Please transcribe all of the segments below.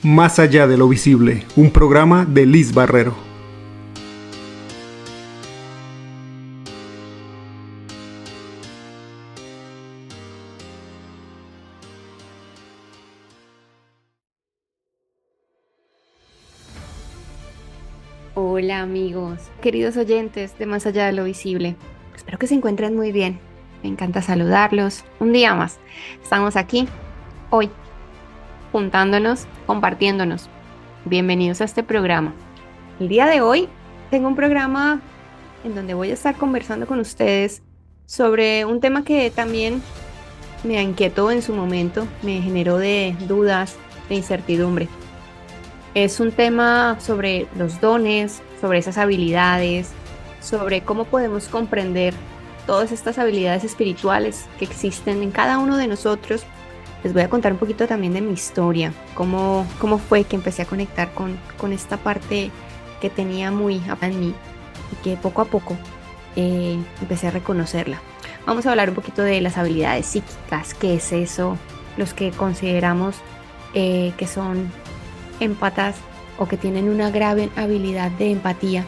Más allá de lo visible, un programa de Liz Barrero. Hola amigos, queridos oyentes de Más allá de lo visible. Espero que se encuentren muy bien. Me encanta saludarlos. Un día más. Estamos aquí hoy, juntándonos, compartiéndonos. Bienvenidos a este programa. El día de hoy tengo un programa en donde voy a estar conversando con ustedes sobre un tema que también me inquietó en su momento, me generó de dudas, de incertidumbre. Es un tema sobre los dones, sobre esas habilidades, sobre cómo podemos comprender todas estas habilidades espirituales que existen en cada uno de nosotros. Les voy a contar un poquito también de mi historia, cómo fue que empecé a conectar con esta parte que tenía muy en mí y que poco a poco empecé a reconocerla. Vamos a hablar un poquito de las habilidades psíquicas, qué es eso, los que consideramos que son empatas o que tienen una grave habilidad de empatía.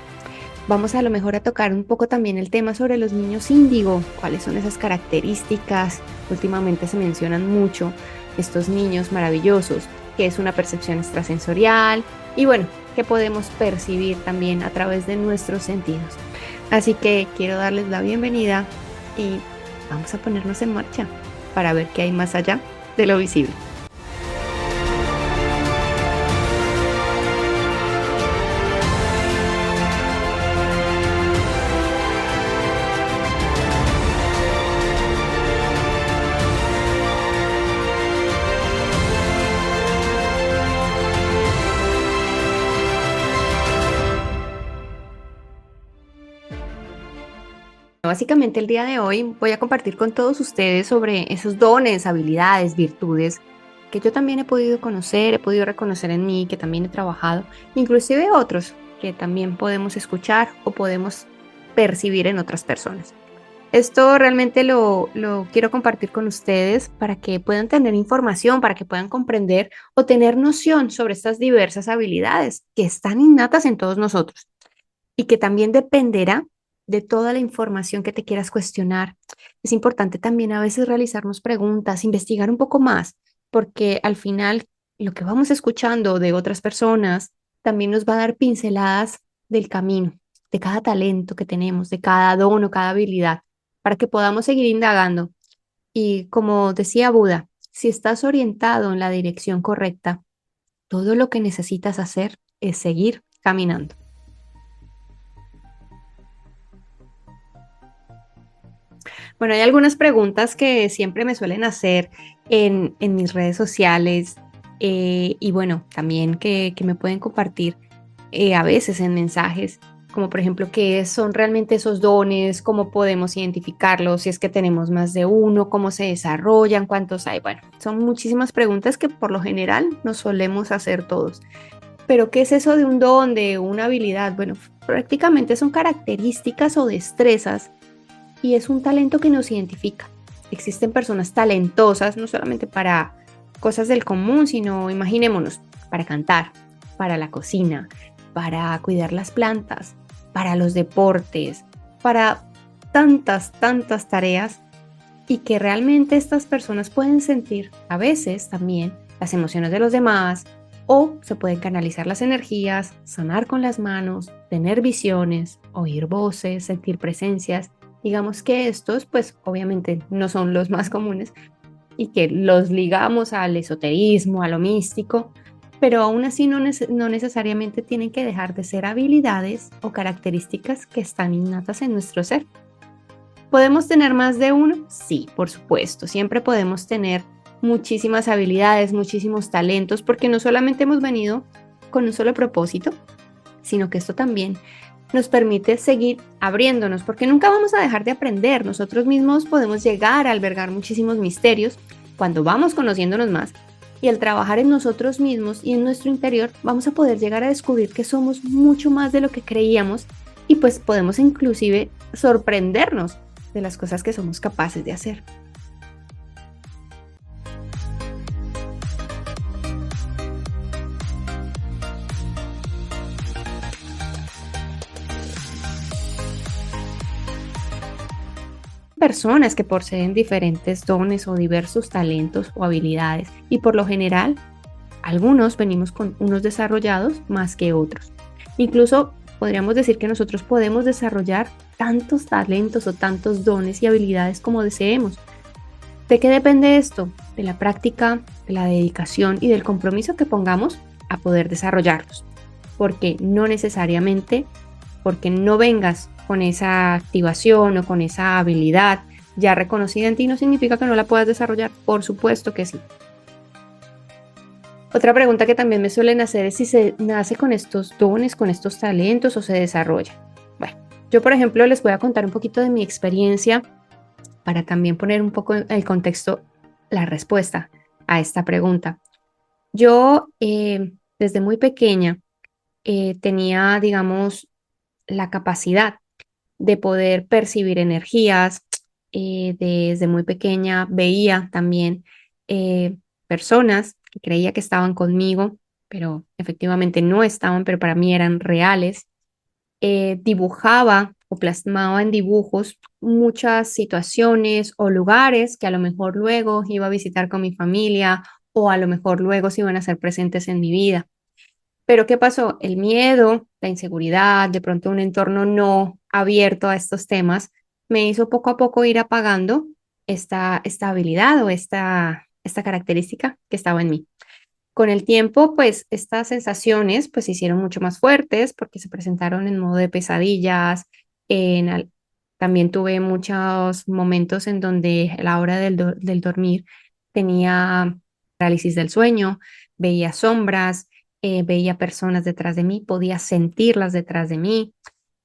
Vamos a lo mejor a tocar un poco también el tema sobre los niños índigo, cuáles son esas características. Últimamente se mencionan mucho estos niños maravillosos, que es una percepción extrasensorial y bueno, que podemos percibir también a través de nuestros sentidos. Así que quiero darles la bienvenida y vamos a ponernos en marcha para ver qué hay más allá de lo visible. Básicamente el día de hoy voy a compartir con todos ustedes sobre esos dones, habilidades, virtudes que yo también he podido conocer, he podido reconocer en mí, que también he trabajado, inclusive otros que también podemos escuchar o podemos percibir en otras personas. Esto realmente lo quiero compartir con ustedes para que puedan tener información, para que puedan comprender o tener noción sobre estas diversas habilidades que están innatas en todos nosotros y que también dependerá de toda la información que te quieras cuestionar. Es importante también a veces realizarnos preguntas, investigar un poco más, porque al final lo que vamos escuchando de otras personas también nos va a dar pinceladas del camino, de cada talento que tenemos, de cada don o cada habilidad, para que podamos seguir indagando. Y como decía Buda, si estás orientado en la dirección correcta, todo lo que necesitas hacer es seguir caminando. Bueno, hay algunas preguntas que siempre me suelen hacer en mis redes sociales y bueno, también que me pueden compartir a veces en mensajes, como por ejemplo, ¿qué son realmente esos dones? ¿Cómo podemos identificarlos? Si es que tenemos más de uno, ¿cómo se desarrollan? ¿Cuántos hay? Bueno, son muchísimas preguntas que por lo general nos solemos hacer todos. Pero ¿qué es eso de un don, de una habilidad? Bueno, prácticamente son características o destrezas y es un talento que nos identifica. Existen personas talentosas, no solamente para cosas del común, sino imaginémonos, para cantar, para la cocina, para cuidar las plantas, para los deportes, para tantas tareas y que realmente estas personas pueden sentir a veces también las emociones de los demás o se pueden canalizar las energías, sanar con las manos, tener visiones, oír voces, sentir presencias. Digamos que estos, pues obviamente no son los más comunes y que los ligamos al esoterismo, a lo místico, pero aún así no necesariamente tienen que dejar de ser habilidades o características que están innatas en nuestro ser. ¿Podemos tener más de uno? Sí, por supuesto. Siempre podemos tener muchísimas habilidades, muchísimos talentos, porque no solamente hemos venido con un solo propósito, sino que esto también nos permite seguir abriéndonos, porque nunca vamos a dejar de aprender. Nosotros mismos podemos llegar a albergar muchísimos misterios cuando vamos conociéndonos más y al trabajar en nosotros mismos y en nuestro interior vamos a poder llegar a descubrir que somos mucho más de lo que creíamos y pues podemos inclusive sorprendernos de las cosas que somos capaces de hacer. personas que poseen diferentes dones o diversos talentos o habilidades y por lo general algunos venimos con unos desarrollados más que otros. Incluso podríamos decir que nosotros podemos desarrollar tantos talentos o tantos dones y habilidades como deseemos. ¿De qué depende esto? De la práctica, de la dedicación y del compromiso que pongamos a poder desarrollarlos. Porque no necesariamente, porque no vengas con esa activación o con esa habilidad ya reconocida en ti, no significa que no la puedas desarrollar. Por supuesto que sí. Otra pregunta que también me suelen hacer es si se nace con estos dones, con estos talentos o se desarrolla. Bueno, yo por ejemplo les voy a contar un poquito de mi experiencia para también poner un poco en el contexto la respuesta a esta pregunta. Yo desde muy pequeña tenía, digamos, la capacidad de poder percibir energías. Desde muy pequeña veía también personas que creía que estaban conmigo, pero efectivamente no estaban, pero para mí eran reales. Dibujaba o plasmaba en dibujos muchas situaciones o lugares que a lo mejor luego iba a visitar con mi familia o a lo mejor luego se iban a ser presentes en mi vida. Pero ¿qué pasó? El miedo, la inseguridad, de pronto un entorno no abierto a estos temas, me hizo poco a poco ir apagando esta habilidad o esta característica que estaba en mí. Con el tiempo, pues estas sensaciones pues se hicieron mucho más fuertes porque se presentaron en modo de pesadillas. En al- También tuve muchos momentos en donde a la hora del dormir tenía parálisis del sueño, veía sombras, veía personas detrás de mí, podía sentirlas detrás de mí,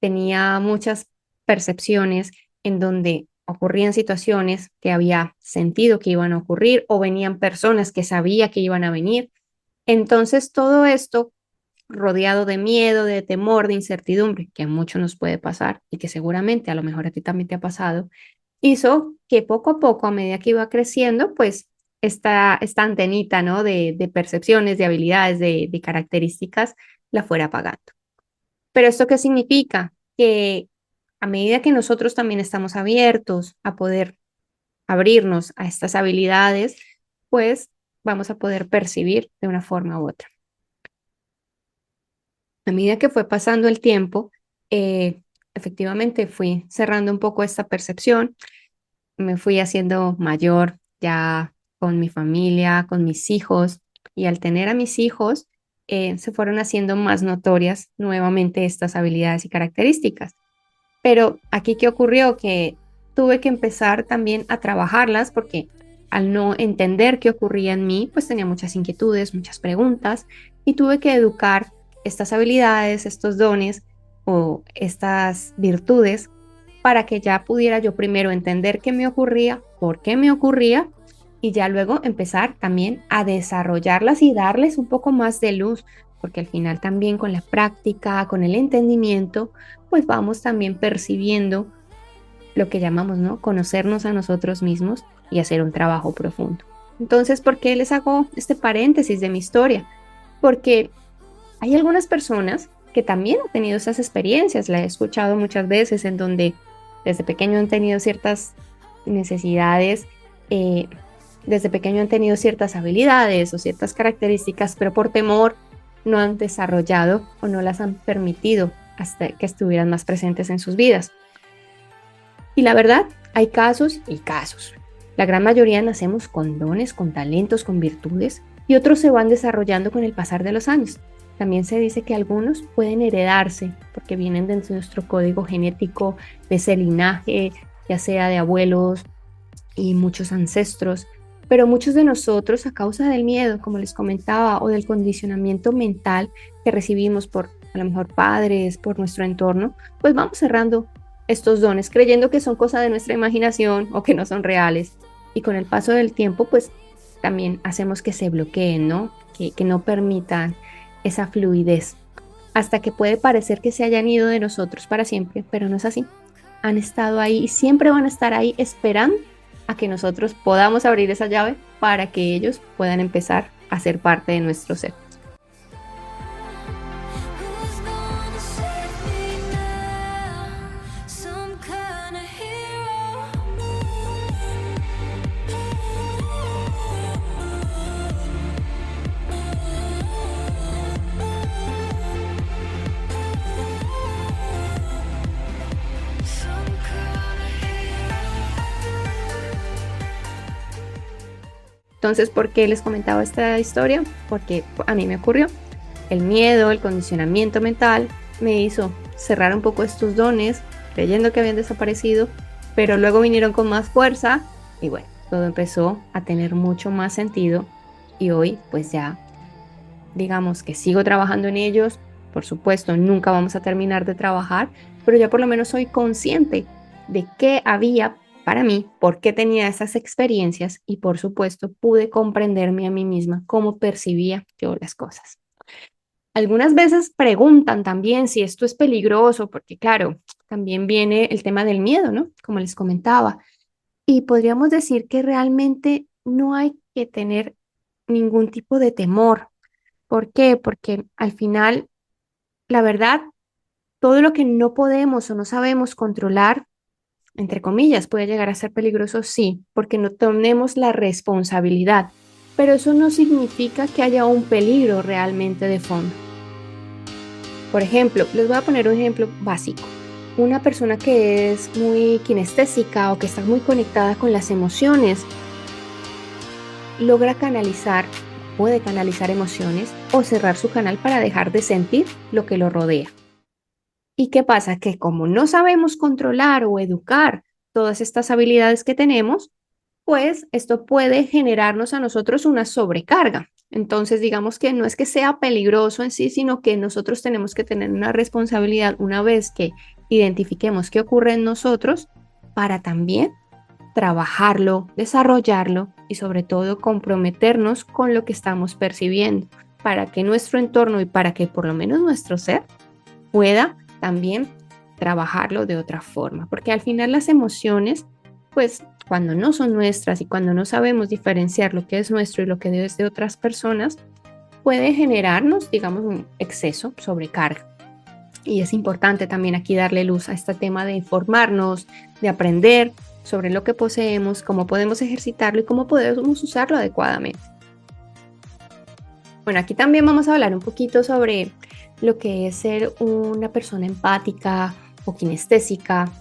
tenía muchas percepciones en donde ocurrían situaciones que había sentido que iban a ocurrir o venían personas que sabía que iban a venir. Entonces, todo esto rodeado de miedo, de temor, de incertidumbre, que a muchos nos puede pasar y que seguramente a lo mejor a ti también te ha pasado, hizo que poco a poco, a medida que iba creciendo, pues esta antenita, ¿no? De percepciones, de habilidades, de características, la fuera apagando. Pero ¿esto qué significa? Que a medida que nosotros también estamos abiertos a poder abrirnos a estas habilidades, pues vamos a poder percibir de una forma u otra. A medida que fue pasando el tiempo, efectivamente fui cerrando un poco esta percepción, me fui haciendo mayor ya con mi familia, con mis hijos, y al tener a mis hijos, se fueron haciendo más notorias nuevamente estas habilidades y características. Pero aquí, ¿qué ocurrió? Que tuve que empezar también a trabajarlas porque al no entender qué ocurría en mí, pues tenía muchas inquietudes, muchas preguntas y tuve que educar estas habilidades, estos dones o estas virtudes para que ya pudiera yo primero entender qué me ocurría, por qué me ocurría y ya luego empezar también a desarrollarlas y darles un poco más de luz, porque al final también con la práctica, con el entendimiento, pues vamos también percibiendo lo que llamamos, ¿no? Conocernos a nosotros mismos y hacer un trabajo profundo. Entonces, ¿por qué les hago este paréntesis de mi historia? Porque hay algunas personas que también han tenido esas experiencias, la he escuchado muchas veces, en donde desde pequeño han tenido ciertas necesidades, desde pequeño han tenido ciertas habilidades o ciertas características, pero por temor no han desarrollado o no las han permitido hasta que estuvieran más presentes en sus vidas. Y la verdad, hay casos y casos. La gran mayoría nacemos con dones, con talentos, con virtudes y otros se van desarrollando con el pasar de los años. También se dice que algunos pueden heredarse porque vienen de nuestro código genético, de ese linaje, ya sea de abuelos y muchos ancestros. Pero muchos de nosotros, a causa del miedo, como les comentaba, o del condicionamiento mental que recibimos por a lo mejor padres, por nuestro entorno, pues vamos cerrando estos dones, creyendo que son cosa de nuestra imaginación o que no son reales. Y con el paso del tiempo, pues también hacemos que se bloqueen, ¿no? Que no permitan esa fluidez, hasta que puede parecer que se hayan ido de nosotros para siempre, pero no es así. Han estado ahí y siempre van a estar ahí esperando a que nosotros podamos abrir esa llave para que ellos puedan empezar a ser parte de nuestro ser. Entonces, ¿por qué les comentaba esta historia? Porque a mí me ocurrió. El miedo, el condicionamiento mental me hizo cerrar un poco estos dones, creyendo que habían desaparecido, pero luego vinieron con más fuerza y bueno, todo empezó a tener mucho más sentido y hoy pues ya digamos que sigo trabajando en ellos. Por supuesto, nunca vamos a terminar de trabajar, pero ya por lo menos soy consciente de qué había para mí, por qué tenía esas experiencias y por supuesto pude comprenderme a mí misma cómo percibía yo las cosas. Algunas veces preguntan también si esto es peligroso, porque claro, también viene el tema del miedo, ¿no? Como les comentaba. Y podríamos decir que realmente no hay que tener ningún tipo de temor. ¿Por qué? Porque al final, la verdad, todo lo que no podemos o no sabemos controlar, entre comillas, puede llegar a ser peligroso, sí, porque no tenemos la responsabilidad. Pero eso no significa que haya un peligro realmente de fondo. Por ejemplo, les voy a poner un ejemplo básico. Una persona que es muy kinestésica o que está muy conectada con las emociones, logra canalizar, puede canalizar emociones o cerrar su canal para dejar de sentir lo que lo rodea. ¿Y qué pasa? Que como no sabemos controlar o educar todas estas habilidades que tenemos, pues esto puede generarnos a nosotros una sobrecarga. Entonces, digamos que no es que sea peligroso en sí, sino que nosotros tenemos que tener una responsabilidad una vez que identifiquemos qué ocurre en nosotros para también trabajarlo, desarrollarlo y sobre todo comprometernos con lo que estamos percibiendo para que nuestro entorno y para que por lo menos nuestro ser pueda también trabajarlo de otra forma, porque al final las emociones, pues cuando no son nuestras y cuando no sabemos diferenciar lo que es nuestro y lo que es de otras personas, puede generarnos, digamos, un exceso, sobrecarga. Y es importante también aquí darle luz a este tema de informarnos, de aprender sobre lo que poseemos, cómo podemos ejercitarlo y cómo podemos usarlo adecuadamente. Bueno, aquí también vamos a hablar un poquito sobre lo que es ser una persona empática o kinestésica.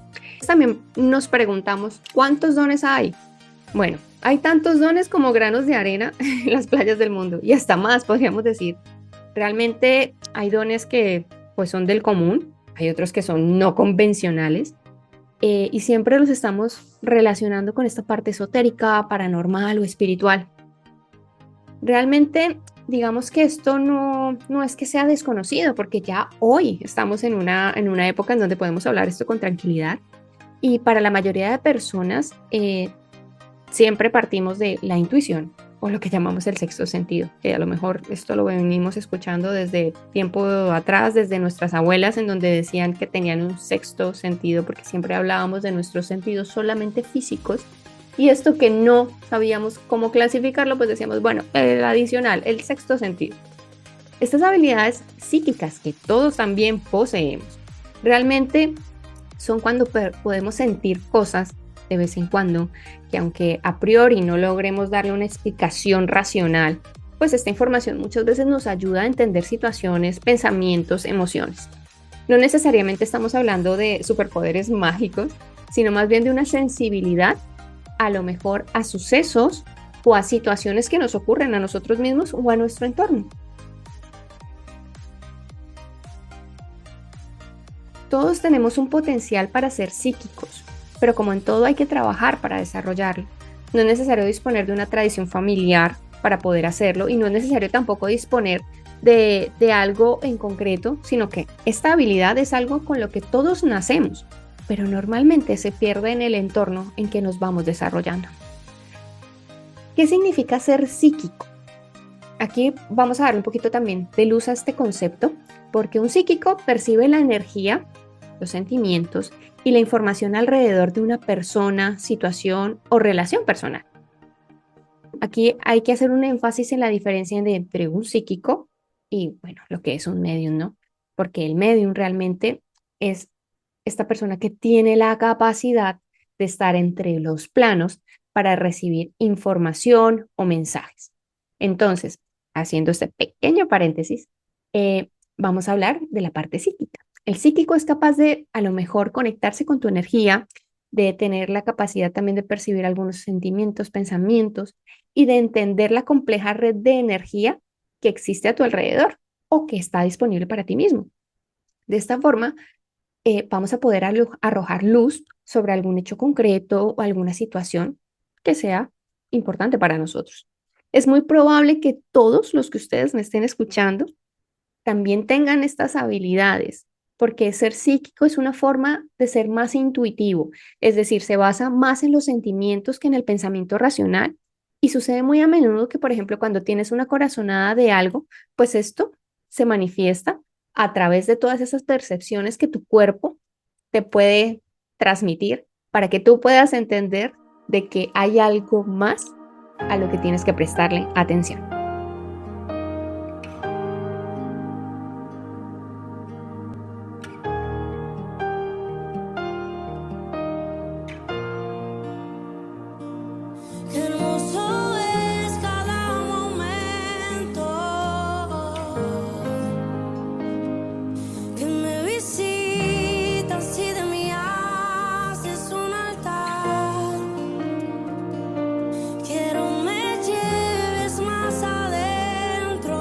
También nos preguntamos, ¿cuántos dones hay? Bueno, hay tantos dones como granos de arena en las playas del mundo y hasta más, podríamos decir. Realmente hay dones que pues son del común, hay otros que son no convencionales y siempre los estamos relacionando con esta parte esotérica, paranormal o espiritual. Realmente, digamos que esto no es que sea desconocido, porque ya hoy estamos en una época en donde podemos hablar esto con tranquilidad y para la mayoría de personas siempre partimos de la intuición o lo que llamamos el sexto sentido, que a lo mejor esto lo venimos escuchando desde tiempo atrás, desde nuestras abuelas, en donde decían que tenían un sexto sentido, porque siempre hablábamos de nuestros sentidos solamente físicos, y esto que no sabíamos cómo clasificarlo, pues decíamos, bueno, el adicional, el sexto sentido. Estas habilidades psíquicas que todos también poseemos, realmente son cuando podemos sentir cosas de vez en cuando, que aunque a priori no logremos darle una explicación racional, pues esta información muchas veces nos ayuda a entender situaciones, pensamientos, emociones. No necesariamente estamos hablando de superpoderes mágicos, sino más bien de una sensibilidad a lo mejor a sucesos o a situaciones que nos ocurren a nosotros mismos o a nuestro entorno. Todos tenemos un potencial para ser psíquicos, pero como en todo hay que trabajar para desarrollarlo. No es necesario disponer de una tradición familiar para poder hacerlo y no es necesario tampoco disponer de algo en concreto, sino que esta habilidad es algo con lo que todos nacemos, pero normalmente se pierde en el entorno en que nos vamos desarrollando. ¿Qué significa ser psíquico? Aquí vamos a darle un poquito también de luz a este concepto, porque un psíquico percibe la energía, los sentimientos y la información alrededor de una persona, situación o relación personal. Aquí hay que hacer un énfasis en la diferencia entre un psíquico y, bueno, lo que es un medium, ¿no? Porque el medium realmente es esta persona que tiene la capacidad de estar entre los planos para recibir información o mensajes. Entonces, haciendo este pequeño paréntesis, vamos a hablar de la parte psíquica. El psíquico es capaz de, a lo mejor, conectarse con tu energía, de tener la capacidad también de percibir algunos sentimientos, pensamientos y de entender la compleja red de energía que existe a tu alrededor o que está disponible para ti mismo. De esta forma, vamos a poder arrojar luz sobre algún hecho concreto o alguna situación que sea importante para nosotros. Es muy probable que todos los que ustedes me estén escuchando también tengan estas habilidades, porque ser psíquico es una forma de ser más intuitivo, es decir, se basa más en los sentimientos que en el pensamiento racional. Y sucede muy a menudo que, por ejemplo, cuando tienes una corazonada de algo, pues esto se manifiesta a través de todas esas percepciones que tu cuerpo te puede transmitir para que tú puedas entender de que hay algo más a lo que tienes que prestarle atención. Qué hermoso es cada momento que me visitas y de mí haces un altar. Quiero me lleves más adentro.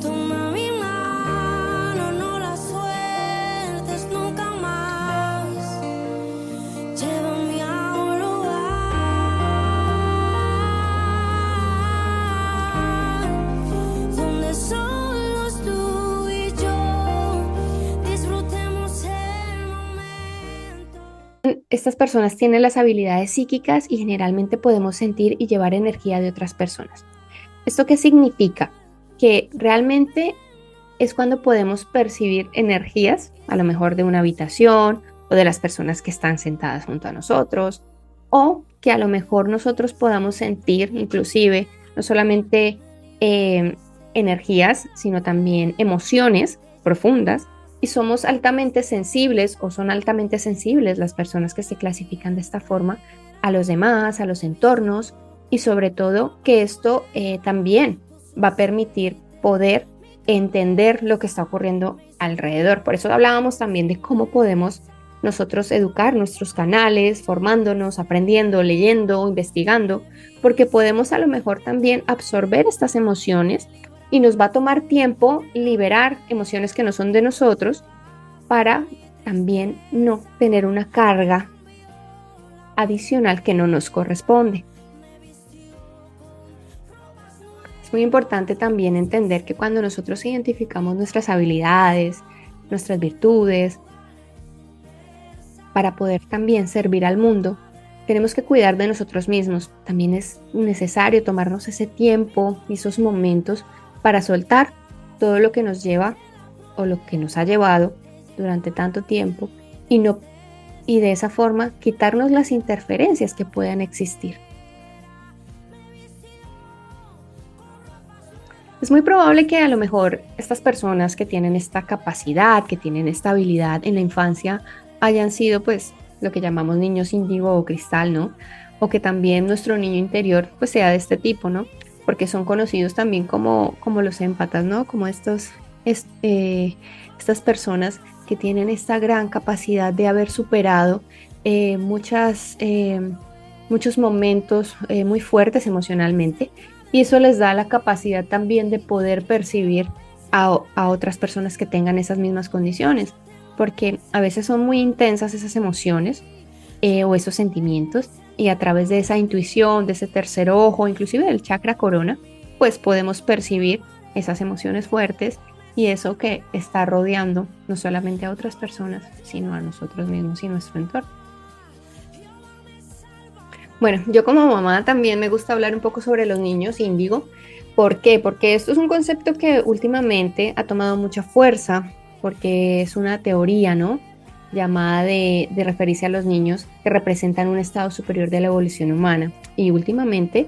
Toma mi mano, no la sueltes nunca más. Llévame a un lugar donde solos tú y yo disfrutemos el momento. Estas personas tienen las habilidades psíquicas y generalmente podemos sentir y llevar energía de otras personas. ¿Esto qué significa? Que realmente es cuando podemos percibir energías, a lo mejor de una habitación o de las personas que están sentadas junto a nosotros, o que a lo mejor nosotros podamos sentir inclusive no solamente energías, sino también emociones profundas, y somos altamente sensibles o son altamente sensibles las personas que se clasifican de esta forma a los demás, a los entornos, y sobre todo que esto también va a permitir poder entender lo que está ocurriendo alrededor. Por eso hablábamos también de cómo podemos nosotros educar nuestros canales, formándonos, aprendiendo, leyendo, investigando, porque podemos a lo mejor también absorber estas emociones y nos va a tomar tiempo liberar emociones que no son de nosotros para también no tener una carga adicional que no nos corresponde. Es muy importante también entender que cuando nosotros identificamos nuestras habilidades, nuestras virtudes, para poder también servir al mundo, tenemos que cuidar de nosotros mismos. También es necesario tomarnos ese tiempo y esos momentos para soltar todo lo que nos lleva o lo que nos ha llevado durante tanto tiempo y de esa forma quitarnos las interferencias que puedan existir. Es muy probable que a lo mejor estas personas que tienen esta capacidad, que tienen esta habilidad en la infancia, hayan sido pues lo que llamamos niños índigo o cristal, ¿no? O que también nuestro niño interior pues sea de este tipo, ¿no? Porque son conocidos también como los empatas, ¿no? Como estas personas que tienen esta gran capacidad de haber superado muchos momentos muy fuertes emocionalmente, y eso les da la capacidad también de poder percibir a otras personas que tengan esas mismas condiciones, porque a veces son muy intensas esas emociones o esos sentimientos, y a través de esa intuición, de ese tercer ojo, inclusive del chakra corona, pues podemos percibir esas emociones fuertes y eso que está rodeando no solamente a otras personas, sino a nosotros mismos y nuestro entorno. Bueno, yo como mamá también me gusta hablar un poco sobre los niños índigo. ¿Por qué? Porque esto es un concepto que últimamente ha tomado mucha fuerza, porque es una teoría, ¿no? Llamada de referirse a los niños que representan un estado superior de la evolución humana. Y últimamente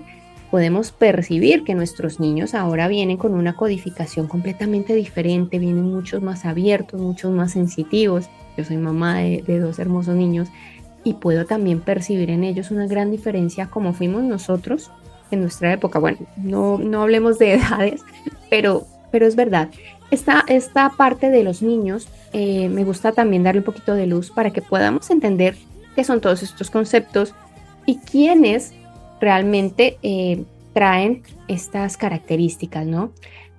podemos percibir que nuestros niños ahora vienen con una codificación completamente diferente, vienen muchos más abiertos, muchos más sensitivos. Yo soy mamá de dos hermosos niños y puedo también percibir en ellos una gran diferencia como fuimos nosotros en nuestra época. Bueno, no hablemos de edades, pero es verdad. esta parte de los niños, me gusta también darle un poquito de luz para que podamos entender qué son todos estos conceptos y quiénes realmente traen estas características, ¿no?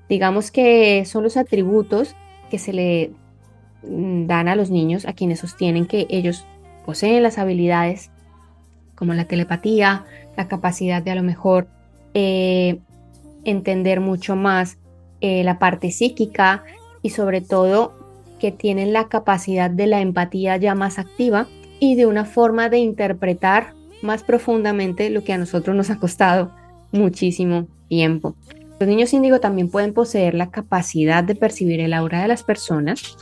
Digamos que son los atributos que se le dan a los niños, a quienes sostienen que ellos poseen las habilidades como la telepatía, la capacidad de a lo mejor entender mucho más la parte psíquica y sobre todo que tienen la capacidad de la empatía ya más activa y de una forma de interpretar más profundamente lo que a nosotros nos ha costado muchísimo tiempo. Los niños índigo también pueden poseer la capacidad de percibir el aura de las personas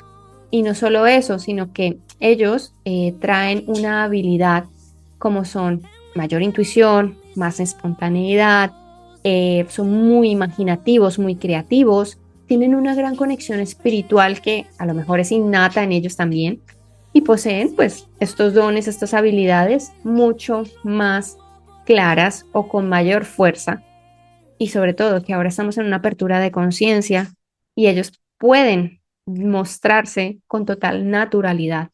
y no solo eso, sino que ellos traen una habilidad como son mayor intuición, más espontaneidad, son muy imaginativos, muy creativos, tienen una gran conexión espiritual que a lo mejor es innata en ellos también y poseen pues estos dones, estas habilidades mucho más claras o con mayor fuerza y sobre todo que ahora estamos en una apertura de conciencia y ellos pueden mostrarse con total naturalidad.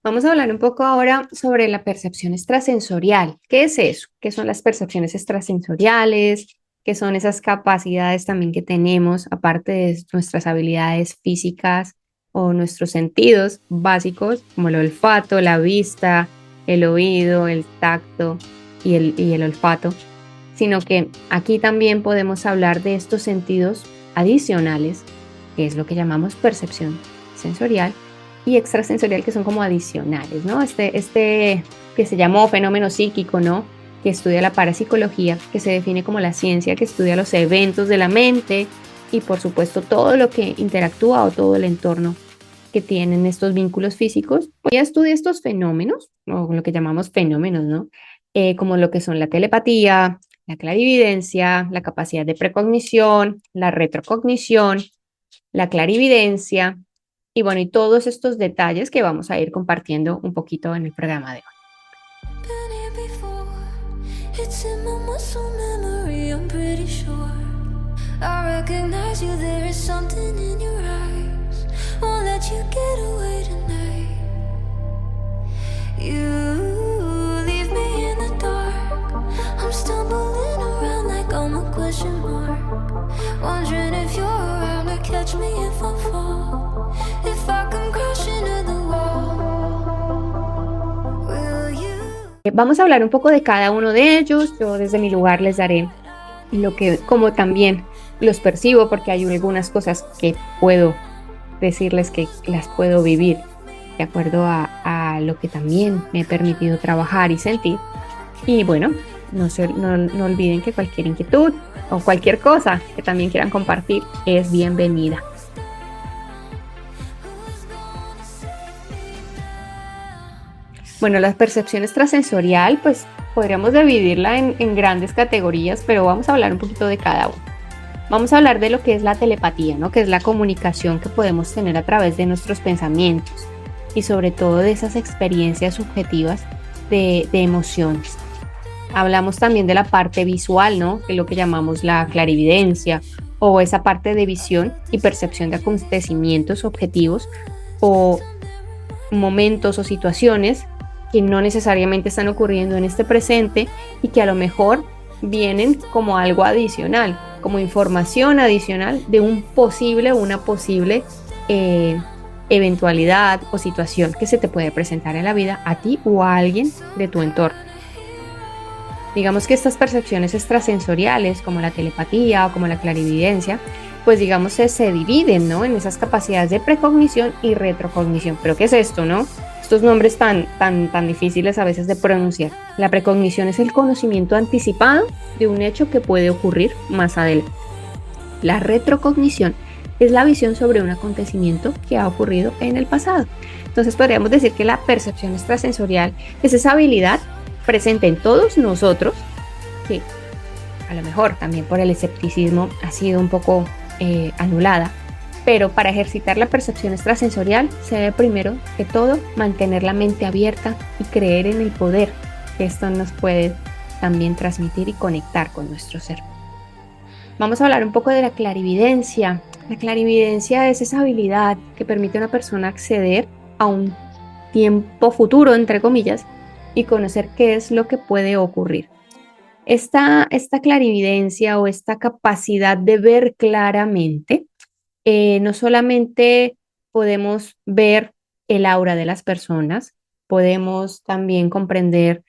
Vamos a hablar un poco ahora sobre la percepción extrasensorial. ¿Qué es eso? ¿Qué son las percepciones extrasensoriales? ¿Qué son esas capacidades también que tenemos, aparte de nuestras habilidades físicas o nuestros sentidos básicos, como el olfato, la vista, el oído, el tacto y el olfato? Sino que aquí también podemos hablar de estos sentidos adicionales, que es lo que llamamos percepción sensorial, y extrasensorial, que son como adicionales, ¿no? Este que se llamó fenómeno psíquico, ¿no? Que estudia la parapsicología, que se define como la ciencia que estudia los eventos de la mente y por supuesto todo lo que interactúa o todo el entorno que tienen estos vínculos físicos. Ya estudia estos fenómenos, o lo que llamamos fenómenos, ¿no? Como lo que son la telepatía, la clarividencia, la capacidad de precognición, la retrocognición, la clarividencia, y bueno, y todos estos detalles que vamos a ir compartiendo un poquito en el programa de hoy. Been here before. It's in my muscle memory, I'm pretty sure. I recognize you, there is something in your eyes. Won't let you get away tonight. You leave me in the dark. I'm stumbling around like I'm a question mark. Wondering if you're around to catch me if I fall. If I come crashing to the wall. Will you? Vamos a hablar un poco de cada uno de ellos. Yo desde mi lugar les daré lo que, como también los percibo, porque hay algunas cosas que puedo decirles que las puedo vivir de acuerdo a lo que también me he permitido trabajar y sentir. Y bueno, no olviden que cualquier inquietud o cualquier cosa que también quieran compartir es bienvenida. Bueno, la percepción extrasensorial, pues podríamos dividirla en grandes categorías, pero vamos a hablar un poquito de cada uno. Vamos a hablar de lo que es la telepatía, ¿no? Que es la comunicación que podemos tener a través de nuestros pensamientos y sobre todo de esas experiencias subjetivas de emociones. Hablamos también de la parte visual, ¿no? Que es lo que llamamos la clarividencia o esa parte de visión y percepción de acontecimientos objetivos o momentos o situaciones que no necesariamente están ocurriendo en este presente y que a lo mejor vienen como algo adicional, como información adicional de una posible eventualidad o situación que se te puede presentar en la vida a ti o a alguien de tu entorno. Digamos que estas percepciones extrasensoriales, como la telepatía o como la clarividencia, pues digamos se dividen, ¿no? En esas capacidades de precognición y retrocognición. ¿Pero qué es esto, no? Estos nombres tan difíciles a veces de pronunciar. La precognición es el conocimiento anticipado de un hecho que puede ocurrir más adelante. La retrocognición es la visión sobre un acontecimiento que ha ocurrido en el pasado. Entonces podríamos decir que la percepción extrasensorial es esa habilidad presente en todos nosotros, que a lo mejor también por el escepticismo ha sido un poco anulada, pero para ejercitar la percepción extrasensorial se debe primero que todo mantener la mente abierta y creer en el poder que esto nos puede también transmitir y conectar con nuestro ser. Vamos a hablar un poco de la clarividencia. La clarividencia es esa habilidad que permite a una persona acceder a un tiempo futuro, entre comillas, y conocer qué es lo que puede ocurrir. Esta clarividencia o esta capacidad de ver claramente, no solamente podemos ver el aura de las personas, podemos también comprender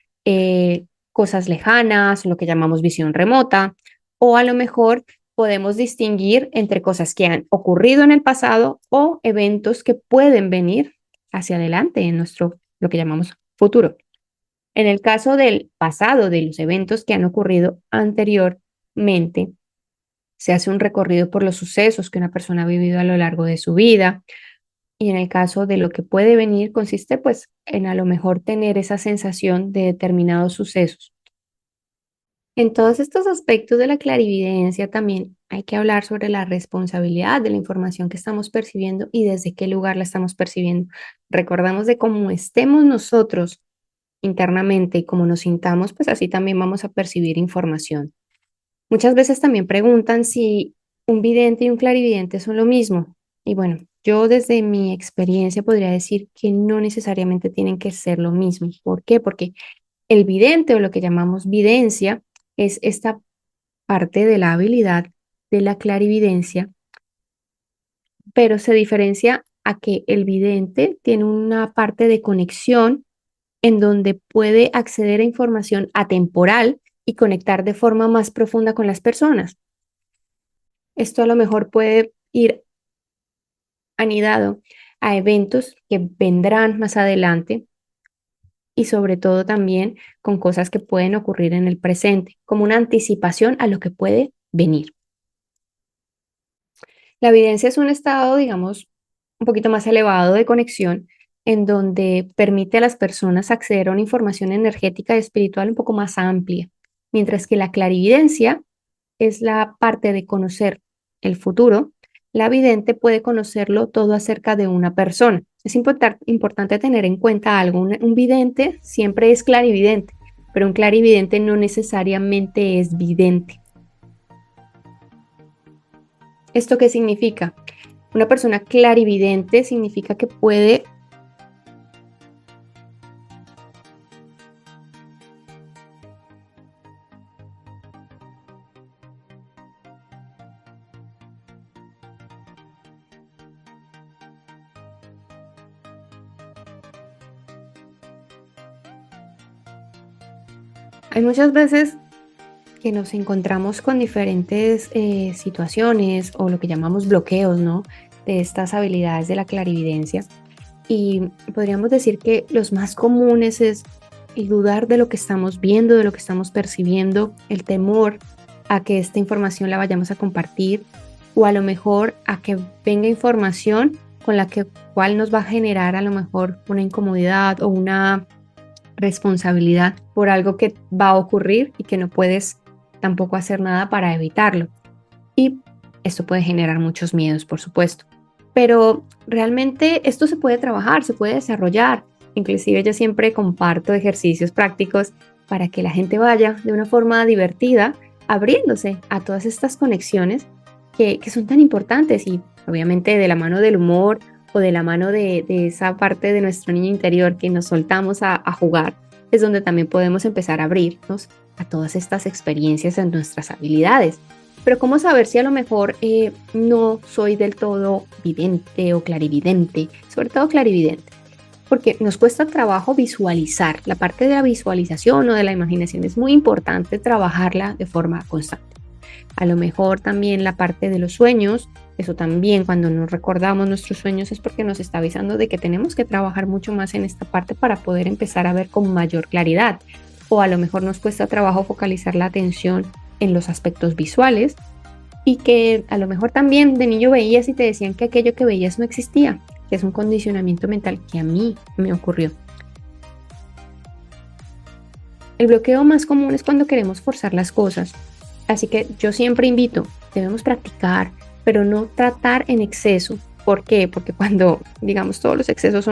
cosas lejanas, lo que llamamos visión remota, o a lo mejor podemos distinguir entre cosas que han ocurrido en el pasado o eventos que pueden venir hacia adelante en lo que llamamos futuro. En el caso del pasado, de los eventos que han ocurrido anteriormente, se hace un recorrido por los sucesos que una persona ha vivido a lo largo de su vida. Y en el caso de lo que puede venir, consiste pues en a lo mejor tener esa sensación de determinados sucesos. En todos estos aspectos de la clarividencia también hay que hablar sobre la responsabilidad de la información que estamos percibiendo y desde qué lugar la estamos percibiendo. Recordamos de cómo estemos nosotros internamente y cómo nos sintamos, pues así también vamos a percibir información. Muchas veces también preguntan si un vidente y un clarividente son lo mismo. Y bueno, yo desde mi experiencia podría decir que no necesariamente tienen que ser lo mismo. ¿Por qué? Porque el vidente o lo que llamamos videncia es esta parte de la habilidad de la clarividencia, pero se diferencia a que el vidente tiene una parte de conexión en donde puede acceder a información atemporal y conectar de forma más profunda con las personas. Esto a lo mejor puede ir anidado a eventos que vendrán más adelante y sobre todo también con cosas que pueden ocurrir en el presente, como una anticipación a lo que puede venir. La evidencia es un estado, digamos, un poquito más elevado de conexión en donde permite a las personas acceder a una información energética y espiritual un poco más amplia, mientras que la clarividencia es la parte de conocer el futuro. La vidente puede conocerlo todo acerca de una persona. Es importante tener en cuenta algo. Un vidente siempre es clarividente, pero un clarividente no necesariamente es vidente. ¿Esto qué significa? Una persona clarividente significa que puede hay muchas veces que nos encontramos con diferentes situaciones o lo que llamamos bloqueos, ¿no? De estas habilidades de la clarividencia. Y podríamos decir que los más comunes es el dudar de lo que estamos viendo, de lo que estamos percibiendo, el temor a que esta información la vayamos a compartir o a lo mejor a que venga información con la cual nos va a generar a lo mejor una incomodidad o una responsabilidad por algo que va a ocurrir y que no puedes tampoco hacer nada para evitarlo. Y esto puede generar muchos miedos, por supuesto. Pero realmente esto se puede trabajar, se puede desarrollar. Inclusive yo siempre comparto ejercicios prácticos para que la gente vaya de una forma divertida, abriéndose a todas estas conexiones que son tan importantes y obviamente de la mano del humor o de la mano de esa parte de nuestro niño interior que nos soltamos a jugar, es donde también podemos empezar a abrirnos a todas estas experiencias en nuestras habilidades. Pero ¿cómo saber si a lo mejor no soy del todo vidente o clarividente? Sobre todo clarividente. Porque nos cuesta trabajo visualizar. La parte de la visualización o de la imaginación es muy importante trabajarla de forma constante. A lo mejor también la parte de los sueños. Eso también cuando nos recordamos nuestros sueños es porque nos está avisando de que tenemos que trabajar mucho más en esta parte para poder empezar a ver con mayor claridad. O a lo mejor nos cuesta trabajo focalizar la atención en los aspectos visuales y que a lo mejor también de niño veías y te decían que aquello que veías no existía, que es un condicionamiento mental que a mí me ocurrió. El bloqueo más común es cuando queremos forzar las cosas, así que yo siempre invito, debemos practicar, pero no tratar en exceso. ¿Por qué? Porque cuando, digamos, todos los excesos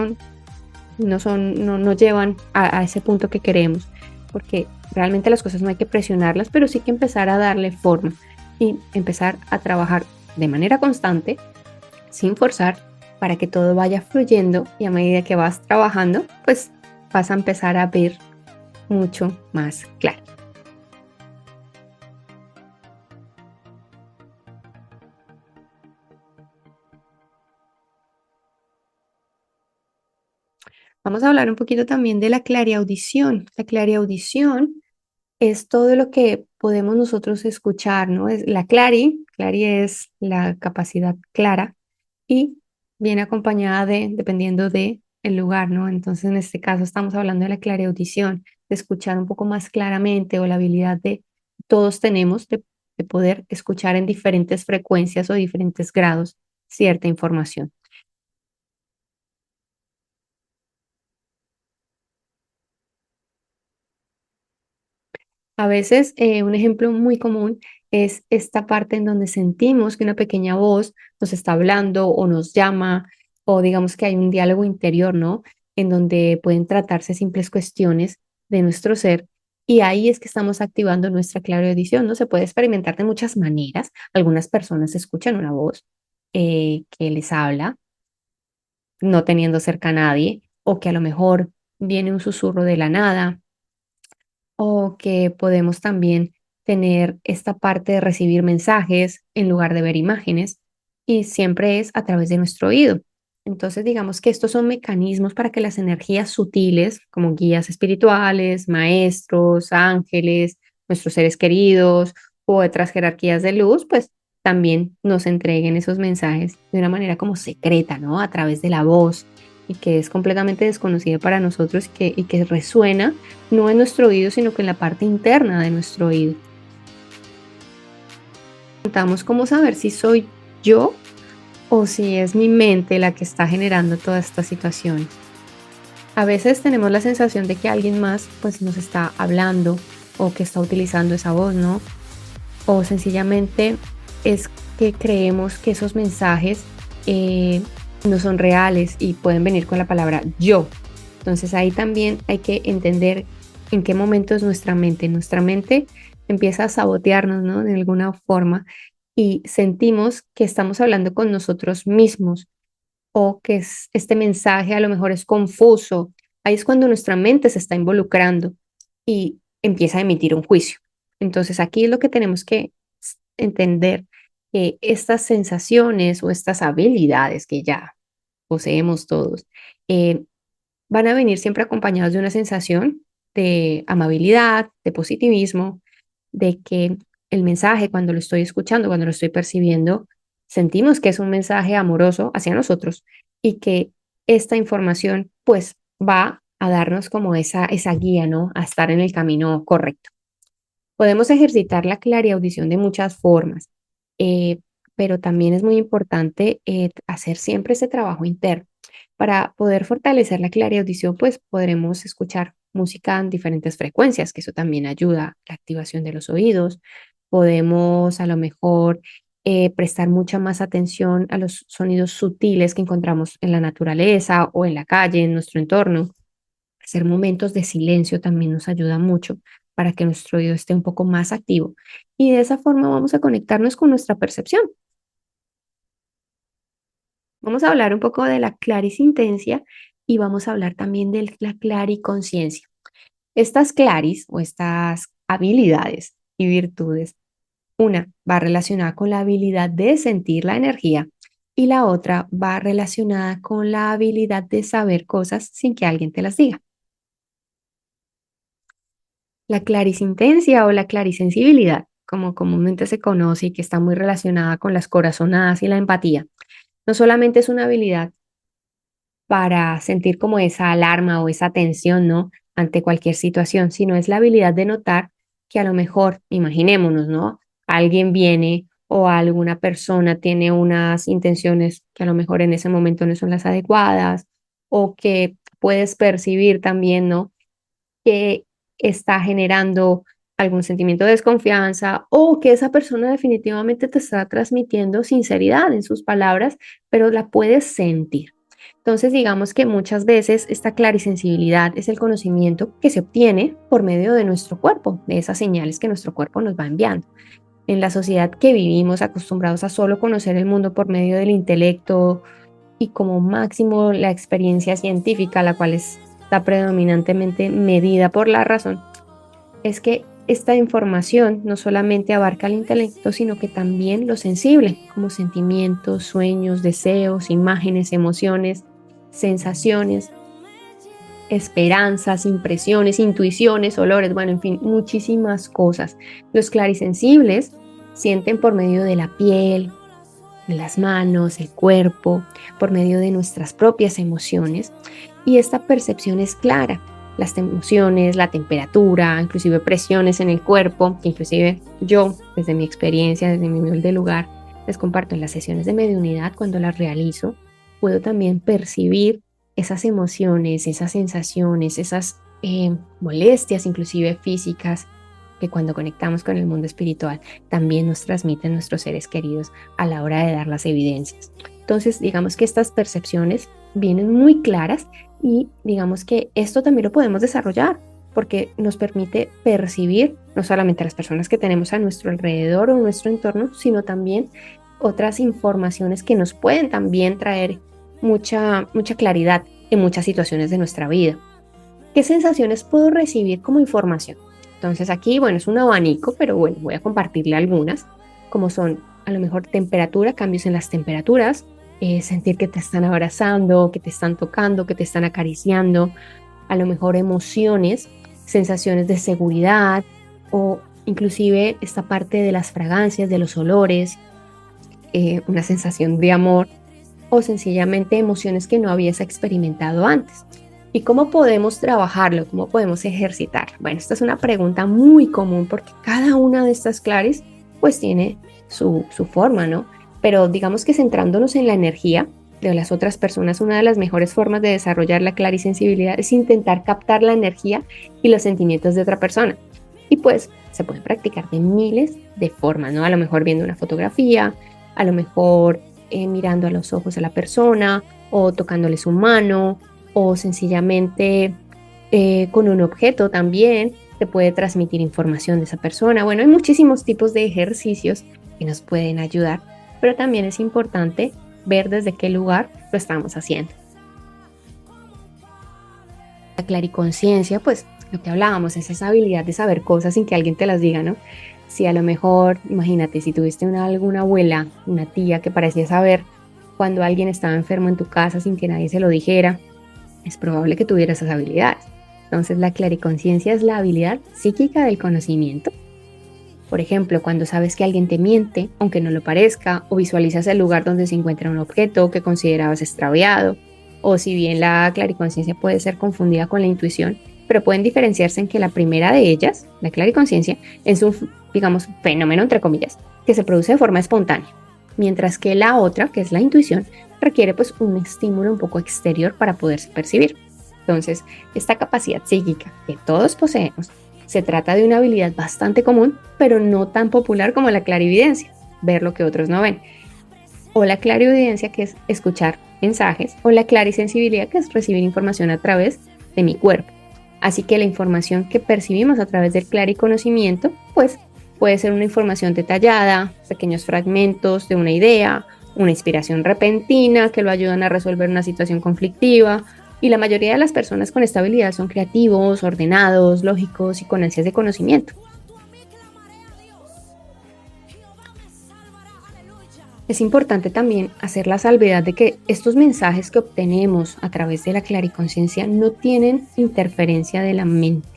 no llevan a ese punto que queremos, porque realmente las cosas no hay que presionarlas, pero sí que empezar a darle forma. y empezar a trabajar de manera constante, sin forzar, para que todo vaya fluyendo y a medida que vas trabajando, pues vas a empezar a ver mucho más claro. Vamos a hablar un poquito también de la clariaudición. La clariaudición es todo lo que podemos nosotros escuchar, ¿no? Es la clari es la capacidad clara y viene acompañada de, dependiendo de el lugar, ¿no? Entonces, en este caso estamos hablando de la clariaudición, de escuchar un poco más claramente o la habilidad de todos tenemos de poder escuchar en diferentes frecuencias o diferentes grados cierta información. A veces, un ejemplo muy común es esta parte en donde sentimos que una pequeña voz nos está hablando o nos llama, o digamos que hay un diálogo interior, ¿no? En donde pueden tratarse simples cuestiones de nuestro ser. Y ahí es que estamos activando nuestra clariaudición, ¿no? Se puede experimentar de muchas maneras. Algunas personas escuchan una voz que les habla, no teniendo cerca a nadie, o que a lo mejor viene un susurro de la nada o que podemos también tener esta parte de recibir mensajes en lugar de ver imágenes y siempre es a través de nuestro oído. Entonces, digamos que estos son mecanismos para que las energías sutiles, como guías espirituales, maestros, ángeles, nuestros seres queridos u otras jerarquías de luz, pues también nos entreguen esos mensajes de una manera como secreta, ¿no? A través de la voz y que es completamente desconocida para nosotros y que resuena no en nuestro oído, sino que en la parte interna de nuestro oído. Preguntamos cómo saber si soy yo o si es mi mente la que está generando todas estas situaciones. A veces tenemos la sensación de que alguien más pues nos está hablando o que está utilizando esa voz, ¿no? O sencillamente es que creemos que esos mensajes no son reales y pueden venir con la palabra yo. Entonces ahí también hay que entender en qué momento es nuestra mente empieza a sabotearnos, ¿no? De alguna forma y sentimos que estamos hablando con nosotros mismos o que este mensaje a lo mejor es confuso. Ahí es cuando nuestra mente se está involucrando y empieza a emitir un juicio. Entonces aquí es lo que tenemos que entender, que estas sensaciones o estas habilidades que ya poseemos todos, van a venir siempre acompañados de una sensación de amabilidad, de positivismo, de que el mensaje cuando lo estoy escuchando, cuando lo estoy percibiendo, sentimos que es un mensaje amoroso hacia nosotros y que esta información pues va a darnos como esa guía, ¿no? A estar en el camino correcto. Podemos ejercitar la clariaudición de muchas formas, eh, pero también es muy importante hacer siempre ese trabajo interno. Para poder fortalecer la clariaudición, pues podremos escuchar música en diferentes frecuencias, que eso también ayuda a la activación de los oídos. Podemos a lo mejor prestar mucha más atención a los sonidos sutiles que encontramos en la naturaleza o en la calle, en nuestro entorno. Hacer momentos de silencio también nos ayuda mucho para que nuestro oído esté un poco más activo y de esa forma vamos a conectarnos con nuestra percepción. Vamos a hablar un poco de la clarisintencia y vamos a hablar también de la clariconciencia. Estas claris o estas habilidades y virtudes, una va relacionada con la habilidad de sentir la energía y la otra va relacionada con la habilidad de saber cosas sin que alguien te las diga. La clarisintencia o la clarisensibilidad, como comúnmente se conoce y que está muy relacionada con las corazonadas y la empatía, no solamente es una habilidad para sentir como esa alarma o esa tensión, ¿no? Ante cualquier situación, sino es la habilidad de notar que a lo mejor, imaginémonos, ¿no? Alguien viene o alguna persona tiene unas intenciones que a lo mejor en ese momento no son las adecuadas o que puedes percibir también, ¿no? Que está generando algún sentimiento de desconfianza o que esa persona definitivamente te está transmitiendo sinceridad en sus palabras, pero la puedes sentir. Entonces, digamos que muchas veces esta clarisensibilidad es el conocimiento que se obtiene por medio de nuestro cuerpo, de esas señales que nuestro cuerpo nos va enviando. en la sociedad que vivimos, acostumbrados a solo conocer el mundo por medio del intelecto y como máximo la experiencia científica, la cual está predominantemente medida por la razón, es que esta información no solamente abarca el intelecto, sino que también lo sensible, como sentimientos, sueños, deseos, imágenes, emociones, sensaciones, esperanzas, impresiones, intuiciones, olores, bueno, en fin, muchísimas cosas. Los clarisensibles sienten por medio de la piel, de las manos, el cuerpo, por medio de nuestras propias emociones, y esta percepción es clara. Las emociones, la temperatura, inclusive presiones en el cuerpo, que inclusive yo, desde mi experiencia, desde mi nivel de lugar, les comparto en las sesiones de mediunidad, cuando las realizo, puedo también percibir esas emociones, esas sensaciones, esas molestias, inclusive físicas, que cuando conectamos con el mundo espiritual también nos transmiten nuestros seres queridos a la hora de dar las evidencias. Entonces, digamos que estas percepciones vienen muy claras y digamos que esto también lo podemos desarrollar porque nos permite percibir no solamente a las personas que tenemos a nuestro alrededor o en nuestro entorno, sino también otras informaciones que nos pueden también traer mucha claridad en muchas situaciones de nuestra vida. ¿Qué sensaciones puedo recibir como información? Entonces aquí, bueno, es un abanico, pero bueno, voy a compartirle algunas, como son a lo mejor temperatura, cambios en las temperaturas, sentir que te están abrazando, que te están tocando, que te están acariciando, a lo mejor emociones, sensaciones de seguridad o inclusive esta parte de las fragancias, de los olores, una sensación de amor o sencillamente emociones que no habías experimentado antes. ¿Y cómo podemos trabajarlo? ¿Cómo podemos ejercitar? Bueno, esta es una pregunta muy común porque cada una de estas claris pues tiene su forma, ¿no? Pero digamos que centrándonos en la energía de las otras personas, una de las mejores formas de desarrollar la clarisensibilidad es intentar captar la energía y los sentimientos de otra persona. Y pues se pueden practicar de miles de formas, ¿no? A lo mejor viendo una fotografía, a lo mejor mirando a los ojos a la persona o tocándole su mano o sencillamente con un objeto también te puede transmitir información de esa persona. Bueno, hay muchísimos tipos de ejercicios que nos pueden ayudar, pero también es importante ver desde qué lugar lo estamos haciendo. La clariconciencia, pues lo que hablábamos, es esa habilidad de saber cosas sin que alguien te las diga, ¿no? Si a lo mejor, imagínate, si tuviste alguna abuela, una tía que parecía saber cuando alguien estaba enfermo en tu casa sin que nadie se lo dijera, es probable que tuviera esas habilidades. Entonces, la clariconciencia es la habilidad psíquica del conocimiento. Por ejemplo, cuando sabes que alguien te miente, aunque no lo parezca, o visualizas el lugar donde se encuentra un objeto que considerabas extraviado, o si bien la clariconciencia puede ser confundida con la intuición, pero pueden diferenciarse en que la primera de ellas, la clariconciencia, es un, digamos, fenómeno, entre comillas, que se produce de forma espontánea, mientras que la otra, que es la intuición, requiere pues un estímulo un poco exterior para poderse percibir. Entonces, esta capacidad psíquica que todos poseemos se trata de una habilidad bastante común, pero no tan popular como la clarividencia, ver lo que otros no ven, o la clarividencia, que es escuchar mensajes, o la clarisensibilidad, que es recibir información a través de mi cuerpo. Así que la información que percibimos a través del clariconocimiento, pues puede ser una información detallada, pequeños fragmentos de una idea, una inspiración repentina que lo ayudan a resolver una situación conflictiva, y la mayoría de las personas con esta habilidad son creativos, ordenados, lógicos y con ansias de conocimiento. Es importante también hacer la salvedad de que estos mensajes que obtenemos a través de la clariconciencia no tienen interferencia de la mente,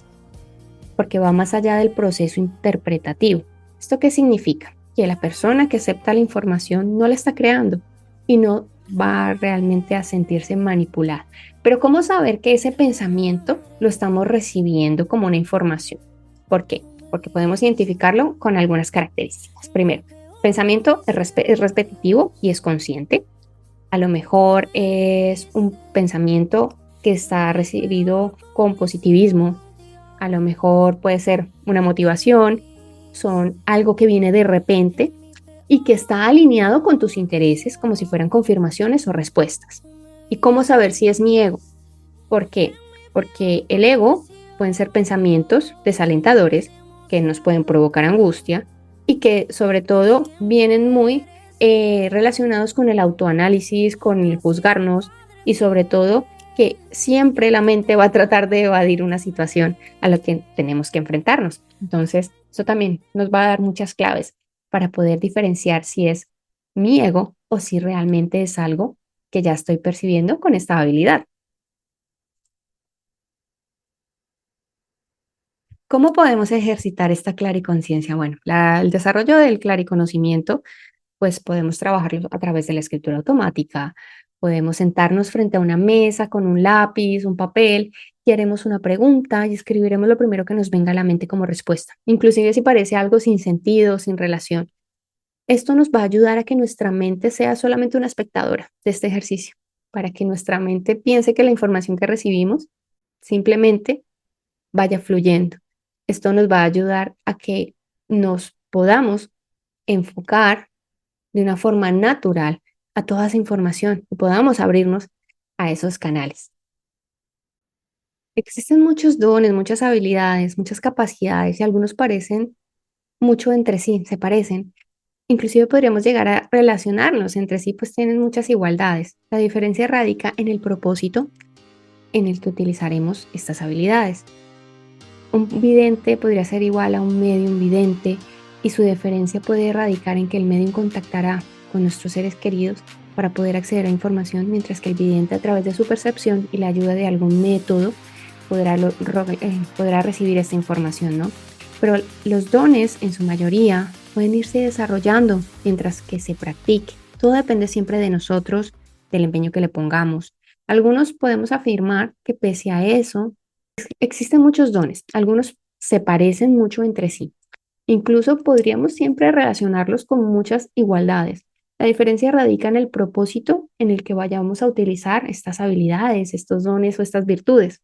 porque va más allá del proceso interpretativo. ¿Esto qué significa? Que la persona que acepta la información no la está creando y no va realmente a sentirse manipulada. Pero ¿cómo saber que ese pensamiento lo estamos recibiendo como una información? ¿Por qué? Porque podemos identificarlo con algunas características. Primero, pensamiento es repetitivo y es consciente. A lo mejor es un pensamiento que está recibido con positivismo. A lo mejor puede ser una motivación, son algo que viene de repente y que está alineado con tus intereses como si fueran confirmaciones o respuestas. ¿Y cómo saber si es mi ego? ¿Por qué? Porque el ego pueden ser pensamientos desalentadores que nos pueden provocar angustia, y que sobre todo vienen muy relacionados con el autoanálisis, con el juzgarnos y sobre todo que siempre la mente va a tratar de evadir una situación a la que tenemos que enfrentarnos. Entonces, eso también nos va a dar muchas claves para poder diferenciar si es mi ego o si realmente es algo que ya estoy percibiendo con esta habilidad. ¿Cómo podemos ejercitar esta clariconciencia? Bueno, el desarrollo del clariconocimiento pues podemos trabajarlo a través de la escritura automática, podemos sentarnos frente a una mesa con un lápiz, un papel, y haremos una pregunta y escribiremos lo primero que nos venga a la mente como respuesta, inclusive si parece algo sin sentido, sin relación. Esto nos va a ayudar a que nuestra mente sea solamente una espectadora de este ejercicio, para que nuestra mente piense que la información que recibimos simplemente vaya fluyendo. Esto nos va a ayudar a que nos podamos enfocar de una forma natural a toda esa información y podamos abrirnos a esos canales. Existen muchos dones, muchas habilidades, muchas capacidades y algunos parecen mucho entre sí, se parecen. Inclusive podríamos llegar a relacionarnos entre sí, pues tienen muchas igualdades. La diferencia radica en el propósito en el que utilizaremos estas habilidades. Un vidente podría ser igual a un medium vidente y su diferencia puede radicar en que el medium contactará con nuestros seres queridos para poder acceder a información, mientras que el vidente a través de su percepción y la ayuda de algún método podrá recibir esta información, ¿no? Pero los dones en su mayoría pueden irse desarrollando mientras que se practique. Todo depende siempre de nosotros, del empeño que le pongamos. Algunos podemos afirmar que pese a eso, existen muchos dones, algunos se parecen mucho entre sí. Incluso podríamos siempre relacionarlos con muchas igualdades. La diferencia radica en el propósito en el que vayamos a utilizar estas habilidades, estos dones o estas virtudes.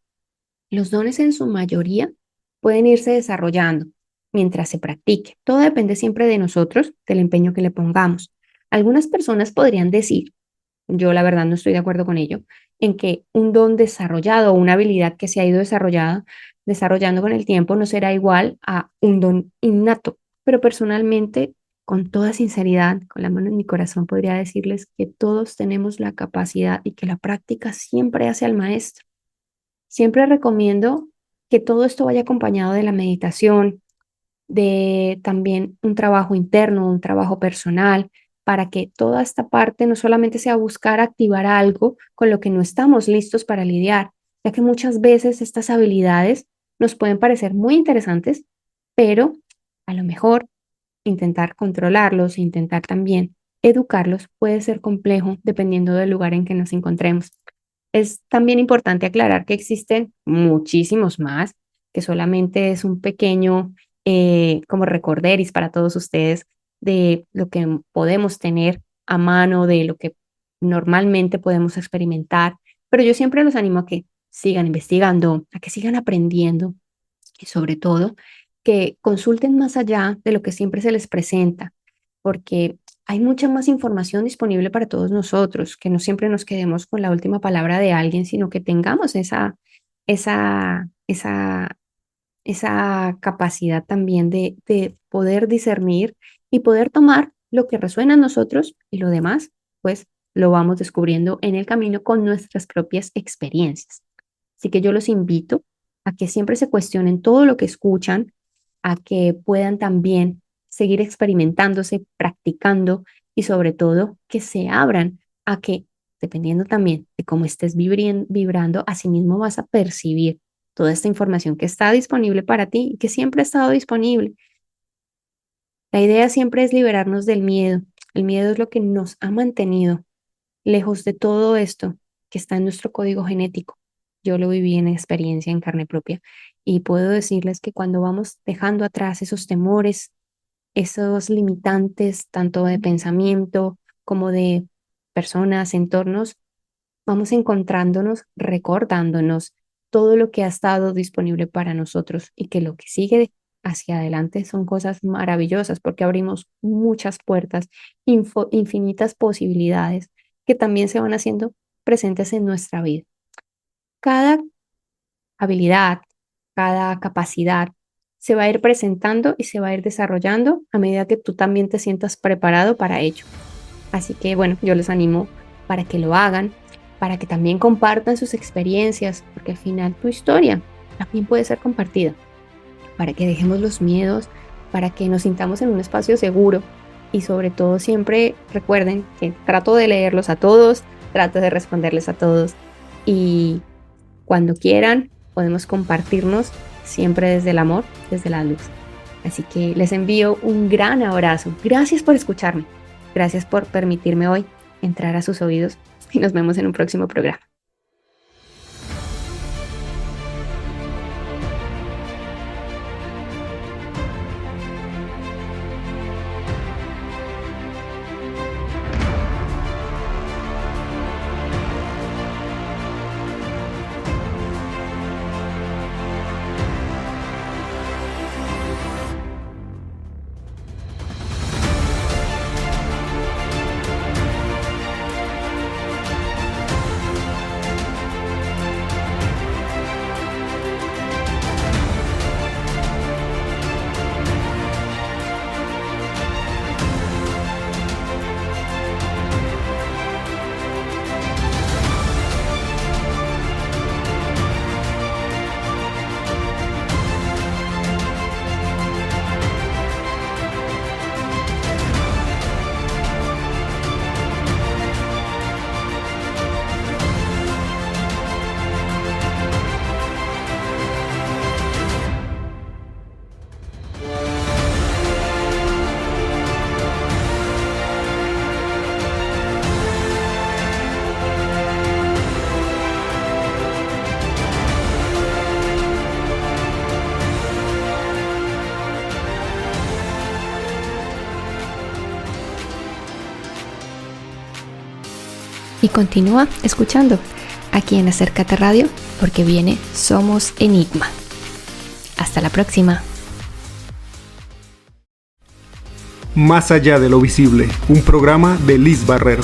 Los dones en su mayoría pueden irse desarrollando mientras se practique. Todo depende siempre de nosotros, del empeño que le pongamos. Algunas personas podrían decir, yo la verdad no estoy de acuerdo con ello, en que un don desarrollado o una habilidad que se ha ido desarrollando con el tiempo no será igual a un don innato. Pero personalmente, con toda sinceridad, con la mano en mi corazón, podría decirles que todos tenemos la capacidad y que la práctica siempre hace al maestro. Siempre recomiendo que todo esto vaya acompañado de la meditación, de también un trabajo interno, un trabajo personal, para que toda esta parte no solamente sea buscar activar algo con lo que no estamos listos para lidiar, ya que muchas veces estas habilidades nos pueden parecer muy interesantes, pero a lo mejor intentar controlarlos e intentar también educarlos puede ser complejo dependiendo del lugar en que nos encontremos. Es también importante aclarar que existen muchísimos más, que solamente es un pequeño como recorderis para todos ustedes de lo que podemos tener a mano, de lo que normalmente podemos experimentar, pero yo siempre los animo a que sigan investigando, a que sigan aprendiendo y sobre todo que consulten más allá de lo que siempre se les presenta, porque hay mucha más información disponible para todos nosotros, que no siempre nos quedemos con la última palabra de alguien, sino que tengamos esa, esa, esa capacidad también de poder discernir y poder tomar lo que resuena en nosotros y lo demás, pues lo vamos descubriendo en el camino con nuestras propias experiencias. Así que yo los invito a que siempre se cuestionen todo lo que escuchan, a que puedan también seguir experimentándose, practicando y sobre todo que se abran a que, dependiendo también de cómo estés vibrando, asimismo vas a percibir toda esta información que está disponible para ti y que siempre ha estado disponible. La idea siempre es liberarnos del miedo. El miedo es lo que nos ha mantenido lejos de todo esto que está en nuestro código genético. Yo lo viví en experiencia en carne propia y puedo decirles que cuando vamos dejando atrás esos temores, esos limitantes, tanto de pensamiento como de personas, entornos, vamos encontrándonos, recordándonos todo lo que ha estado disponible para nosotros y que lo que sigue hacia adelante son cosas maravillosas porque abrimos muchas puertas, infinitas posibilidades que también se van haciendo presentes en nuestra vida. Cada habilidad, cada capacidad se va a ir presentando y se va a ir desarrollando a medida que tú también te sientas preparado para ello. Así que bueno, yo les animo para que lo hagan, para que también compartan sus experiencias, porque al final tu historia también puede ser compartida, para que dejemos los miedos, para que nos sintamos en un espacio seguro y sobre todo siempre recuerden que trato de leerlos a todos, trato de responderles a todos y cuando quieran podemos compartirnos siempre desde el amor, desde la luz. Así que les envío un gran abrazo. Gracias por escucharme. Gracias por permitirme hoy entrar a sus oídos y nos vemos en un próximo programa. Y continúa escuchando aquí en Acércate Radio, porque viene Somos Enigma. Hasta la próxima. Más allá de lo visible, un programa de Liz Barrero.